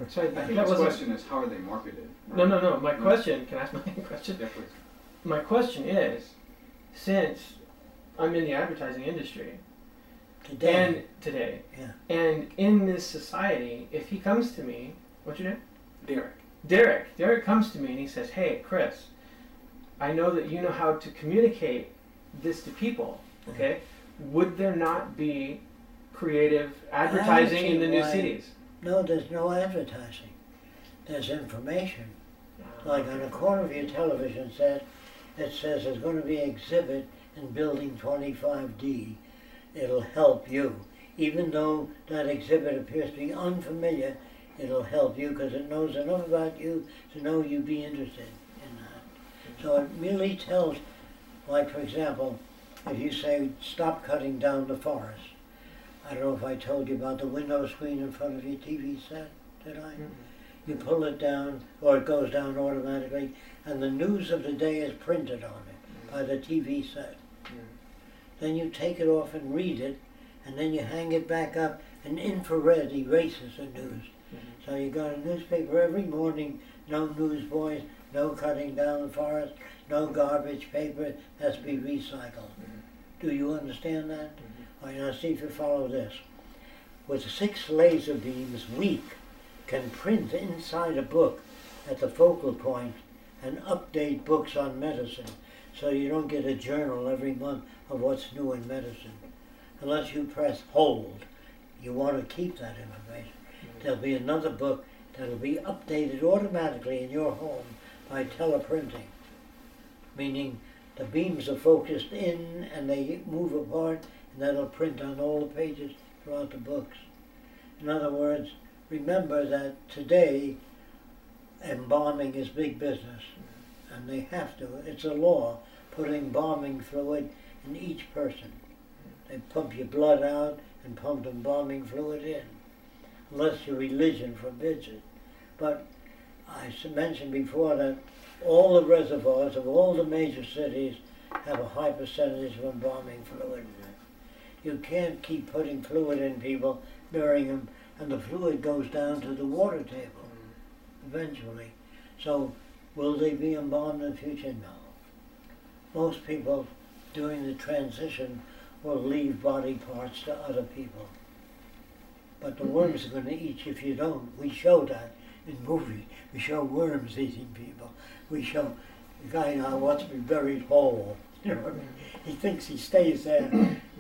So I think the question is, how are they marketed? No. My question, can I ask my question? Yeah, please. My question is, since I'm in the advertising industry, today, Yeah. and in this society, if he comes to me, what's your name? Derek. Derek comes to me and he says, "Hey, Chris, I know that you know how to communicate this to people, okay? Would there not be creative advertising in the new cities?" No, there's no advertising. There's information. Like on the corner of your television set, it says there's going to be an exhibit in building 25D. It'll help you. Even though that exhibit appears to be unfamiliar, it'll help you because it knows enough about you to know you'd be interested in that. So it really tells, like for example, if you say, stop cutting down the forest. I don't know if I told you about the window screen in front of your TV set, did I? You pull it down, or it goes down automatically, and the news of the day is printed on it by the TV set. Then you take it off and read it, and then you hang it back up, and infrared erases the news. So you got a newspaper every morning, no newsboys, no cutting down the forest, no garbage paper, has to be recycled. Do you understand that? All right, now see if you follow this. With 6 laser beams, we can print inside a book at the focal point and update books on medicine, so you don't get a journal every month of what's new in medicine. Unless you press hold, you want to keep that information. There'll be another book that'll be updated automatically in your home by teleprinting, meaning the beams are focused in and they move apart, and that'll print on all the pages throughout the books. In other words, remember that today embalming is big business, and they have to, it's a law, put embalming fluid in each person. They pump your blood out and pump embalming fluid in, unless your religion forbids it. But I mentioned before that all the reservoirs of all the major cities have a high percentage of embalming fluid in it. You can't keep putting fluid in people, burying them, and the fluid goes down to the water table eventually. So will they be embalmed in the future? No. Most people during the transition will leave body parts to other people. But the worms are going to eat you if you don't. We show that in movies. We show worms eating people. We show the guy now wants to be buried whole. You know what I mean? He thinks he stays there.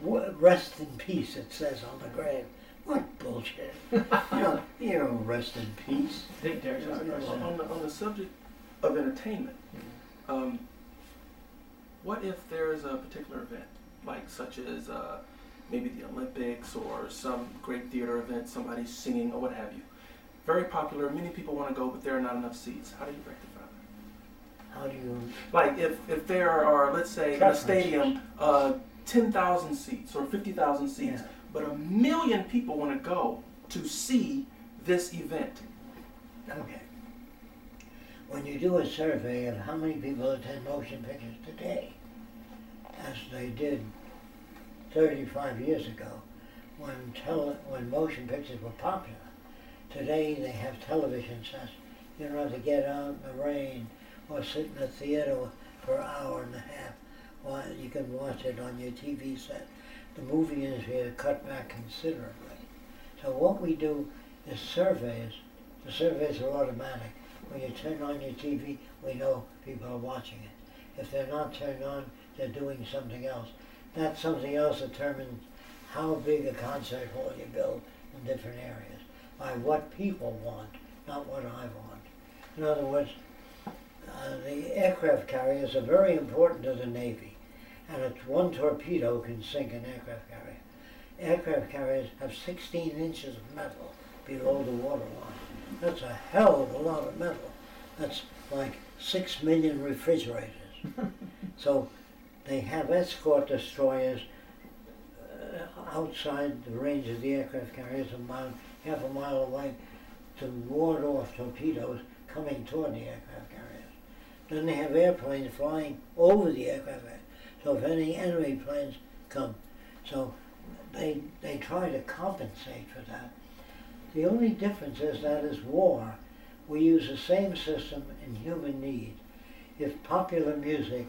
Rest in peace, it says on the grave. What bullshit. You don't rest in peace. On the subject of entertainment, what if there is a particular event, like such as maybe the Olympics or some great theater event, somebody's singing or what have you? Very popular, many people want to go, but there are not enough seats. How do you rectify that? How do you... Like if there are, let's say, in a stadium, 10,000 seats or 50,000 seats, but 1 million people want to go to see this event. Okay. When you do a survey of how many people attend motion pictures today, as they did 35 years ago, when motion pictures were popular, today they have television sets. You don't have to get out in the rain or sit in a theater for an hour and a half while you can watch it on your TV set. The movie industry has cut back considerably. So what we do is surveys. The surveys are automatic. When you turn on your TV, we know people are watching it. If they're not turned on, they're doing something else. That something else determines how big a concert hall you build in different areas, by what people want, not what I want. In other words, the aircraft carriers are very important to the Navy, and one torpedo can sink an aircraft carrier. Aircraft carriers have 16 inches of metal below the waterline. That's a hell of a lot of metal. That's like 6 million refrigerators. So they have escort destroyers outside the range of the aircraft carriers, half a mile away, to ward off torpedoes coming toward the aircraft carriers. Then they have airplanes flying over the aircraft carriers, so if any enemy planes come. So they try to compensate for that. The only difference is that as war, we use the same system in human need. If popular music,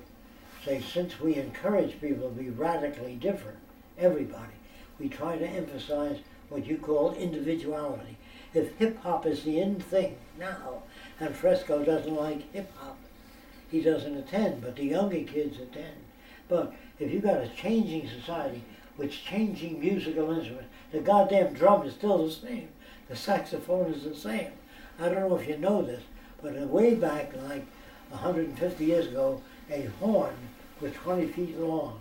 say, since we encourage people to be radically different, everybody, we try to emphasize what you call individuality. If hip-hop is the in thing now, and Fresco doesn't like hip-hop, he doesn't attend, but the younger kids attend. But if you've got a changing society with changing musical instruments, the goddamn drum is still the same. The saxophone is the same. I don't know if you know this, but way back, like 150 years ago, a horn was 20 feet long.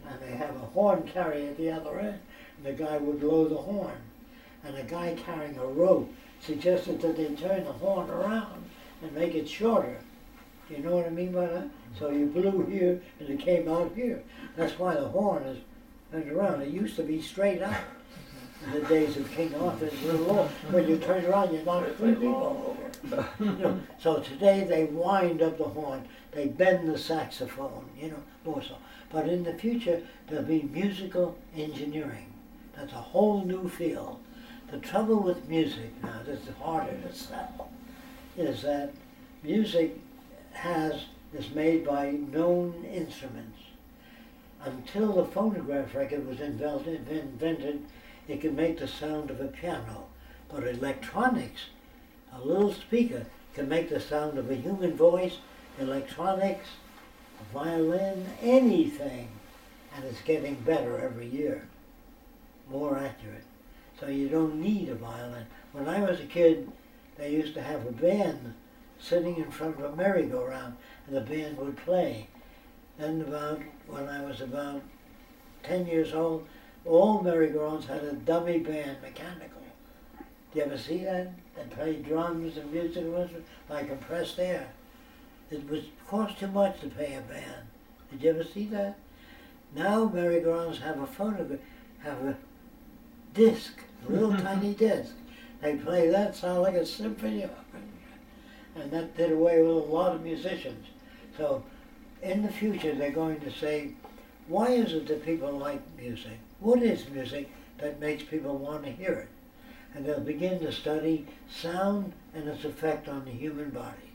And they have a horn carrier at the other end, and the guy would blow the horn. And a guy carrying a rope suggested that they turn the horn around and make it shorter. Do you know what I mean by that? So you blew here and it came out here. That's why the horn is turned around. It used to be straight out in the days of King Arthur's little law. When you turn around, you knock three people over. You know, so today they wind up the horn. They bend the saxophone, you know, more so. But in the future, there'll be musical engineering. That's a whole new field. The trouble with music, now this is harder to sell, is that music is made by known instruments. Until the phonograph record was invented, it could make the sound of a piano. But electronics, a little speaker, can make the sound of a human voice, electronics, a violin, anything. And it's getting better every year, more accurate. So you don't need a violin. When I was a kid, they used to have a band sitting in front of a merry-go-round, and the band would play. Then when I was about 10 years old, all merry-go-rounds had a dummy band, mechanical. Do you ever see that? They played drums and musical instruments like compressed air. It cost too much to pay a band. Did you ever see that? Now merry-go-rounds have a phonograph, have a disc, a little tiny disc. They play that, sound like a symphony. And that did away with a lot of musicians. So in the future they're going to say, why is it that people like music? What is music that makes people want to hear it? And they'll begin to study sound and its effect on the human body.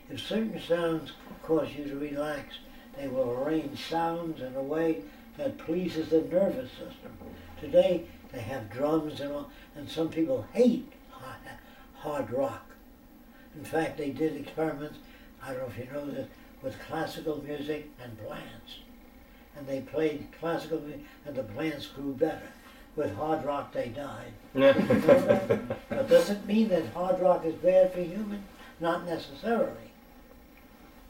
If certain sounds cause you to relax, they will arrange sounds in a way that pleases the nervous system. Today they have drums and all, and some people hate hard rock. In fact, they did experiments, I don't know if you know this, with classical music and plants. And they played classical music and the plants grew better. With hard rock they died. But does it mean that hard rock is bad for humans? Not necessarily.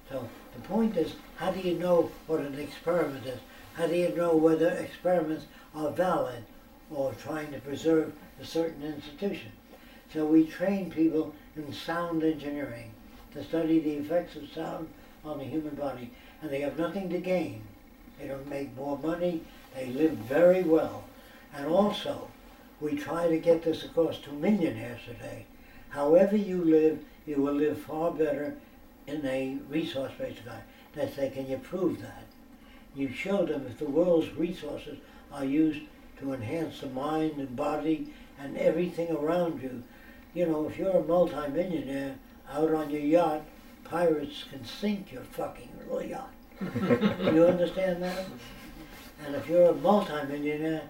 So the point is, how do you know what an experiment is? How do you know whether experiments are valid or trying to preserve a certain institution? So we train people in sound engineering to study the effects of sound on the human body, and they have nothing to gain. They don't make more money, they live very well. And also, we try to get this across to millionaires today. However you live, you will live far better in a resource-based guy. They say, can you prove that? You show them if the world's resources are used to enhance the mind and body and everything around you. You know, if you're a multi-millionaire out on your yacht, pirates can sink your fucking little yacht. You understand that? And if you're a multi-millionaire,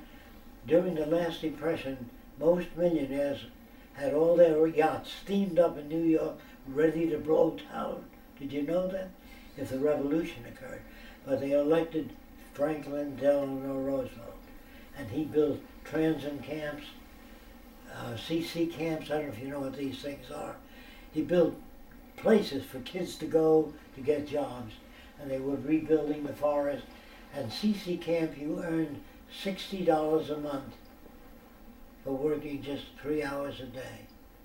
during the last Depression, most millionaires had all their yachts steamed up in New York, ready to blow town. Did you know that? If the revolution occurred. But they elected Franklin Delano Roosevelt, and he built transit camps, CC camps, I don't know if you know what these things are. He built places for kids to go to get jobs, and they were rebuilding the forest. And CC camp, you earned $60 a month for working just 3 hours a day.